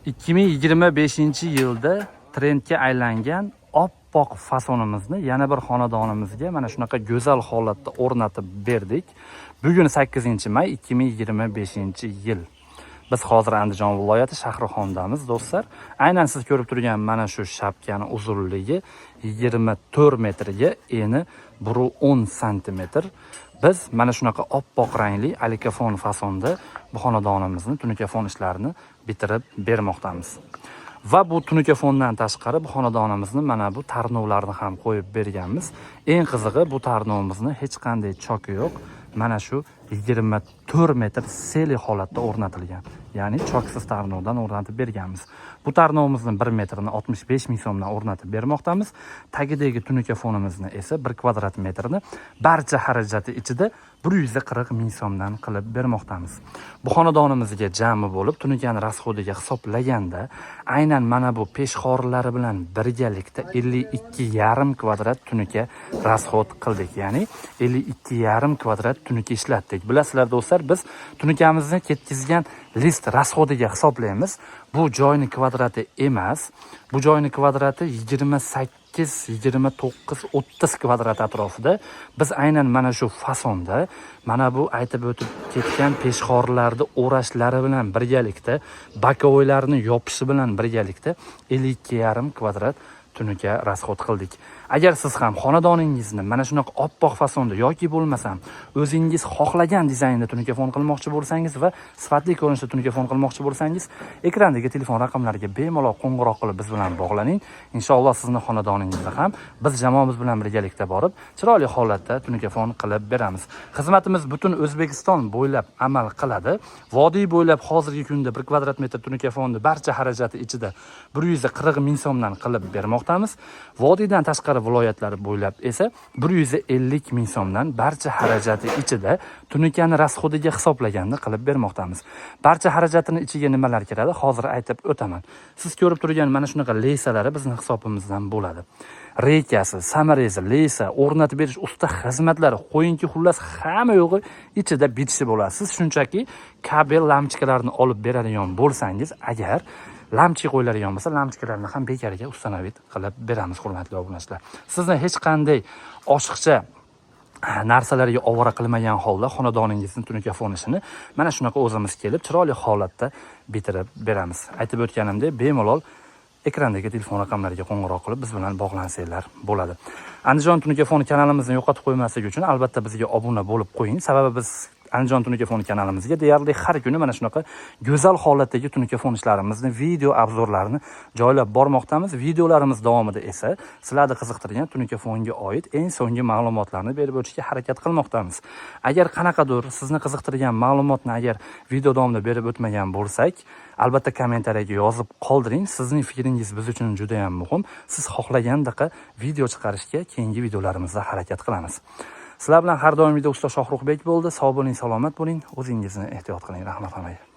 2025-yilda trendga aylangan oppoq fasonimizni yana bir xonadonimizga mana shunaqa go'zal holatda o'rnatib berdik. Bugun 8-may 2025-yil. Biz hozir Andijon viloyati Shahrixondamiz, do'stlar. Aynan siz ko'rib turgan mana shu shapkani uzunligi 24 metrga, eni 110 santimetr. Biz mana shunaqa oppoq rangli alikafon fasonda bu xonadonimizni tunikafon ishlarini bitirib bermoqdamiz. Va bu tunikafondan tashqari bu xonadonimizni mana bu tarnovlarni ham qo'yib berganmiz. Eng qizig'i, bu tarnovimizni hech qanday choki yo'q. Mana shu 24 metr seli holatda o'rnatilgan. Ya'ni choksiz tarnovdan o'rnatib berganmiz. Bu tarnovimizni 1 metrini 65 ming so'mdan o'rnatib bermoqdamiz. Tagidagi tunikafonimizni esa 1 kvadrat metrni barcha xarajati ichida 140 ming so'mdan qilib bermoqdamiz. Bu xonadonimizga jami bo'lib tunikani rasxodiga hisoblaganda aynan mana bu peshxorlari bilan birgalikda 52,5 kvadrat tunika rasxod qildik. Ya'ni 52,5 kvadrat tunika ishlatdik. Bilasizlar do'stlar, biz tunikamizni ketkizgan list rasxodiga hisoblaymiz. Bu joyni kvadrati emas. Bu joyni kvadrati 28, 29, 30 kvadrat atrofida. Biz aynan mana shu fasonda, mana bu aytib o'tib ketgan peshxorlarni o'rashlari bilan birgalikda, bakovoylarni yopishi bilan birgalikda 52,5 kvadrat tunika rasxod qildik. Agar siz ham xonadoningizni mana shunaqa oppoq fasonda yoki bo'lmasam o'zingiz xohlagan dizaynda tunikafon qilmoqchi bo'lsangiz va sifatli ko'rinishda tunikafon qilmoqchi bo'lsangiz, ekrandagi telefon raqamlariga bemalol qo'ng'iroq qilib biz bilan bog'laning. Inshaalloh sizni xonadoningizda ham biz jamoamiz bilan birgalikda borib, chiroyli holatda tunikafon qilib beramiz. Xizmatimiz butun O'zbekiston bo'ylab amal qiladi. Vodiy bo'ylab hozirgi kunda 1 kvadrat metr tunikafonni barcha xarajati ichida 140 ming so'mdan qilib bermoqdamiz. Vodiydan tashqari viloyatlari bo'ylab esa 150 ming so'mdan barcha xarajati ichida tunikani rasxodiga hisoblaganda qilib bermoqdamiz. Barcha xarajatining ichiga nimalar kiradi, hozir aytib o'taman. Siz ko'rib turgan mana shunaqa leysalari bizning hisobimizdan bo'ladi. Reykasi, samarezi, leysa, o'rnatib berish usta xizmatlari, qo'yinki xullas hamma yo'g'i ichida bitishi bo'ladi. Siz shunchaki kabel lampochkalarni olib beradigan bo'lsangiz, agar lampochka qo'yiladigan bo'lsa, lampochkalarni ham bekariga ustanovit qilib beramiz, hurmatli obunachilar. Sizni hech qanday oshiqcha narsalarga ovora qilmagan holda xonadoningizni tunikafon ishini mana shunaqa o'zimiz kelib chiroyli holatda bitirib beramiz. Aytib o'tganimdek, bemalol ekrandagi telefon raqamlariga qo'ng'iroq qilib biz bilan bog'lansanglar bo'ladi. Andijon tunikafon kanalimizni yo'qotib qo'ymaslik uchun albatta bizga obuna bo'lib qo'ying. Sababi biz Andijon tunikafon kanalimizga deyarli har kuni mana shunaqa go'zal holatdagi tunikafon ishlarimizni, video obzorlarini joylab bormoqdamiz. Videolarimiz davomida esa sizlarni qiziqtirgan tunikafonga oid eng so'nggi ma'lumotlarni berib o'tishga harakat qilmoqdamiz. Agar qanaqadir sizni qiziqtirgan ma'lumotni agar video davomida berib o'tmagan bo'lsak, albatta kommentariyaga yozib qoldiring. Sizning fikringiz biz uchun juda ham muhim. Siz xohlagandaqa video chiqarishga keyingi videolarimizda harakat qilamiz. Sizlar bilan har doimgidek usta Shohruxbek bo'ldi. Sog' bo'ling, salomat bo'ling. O'zingizni ehtiyot qiling. Rahmat hammaga.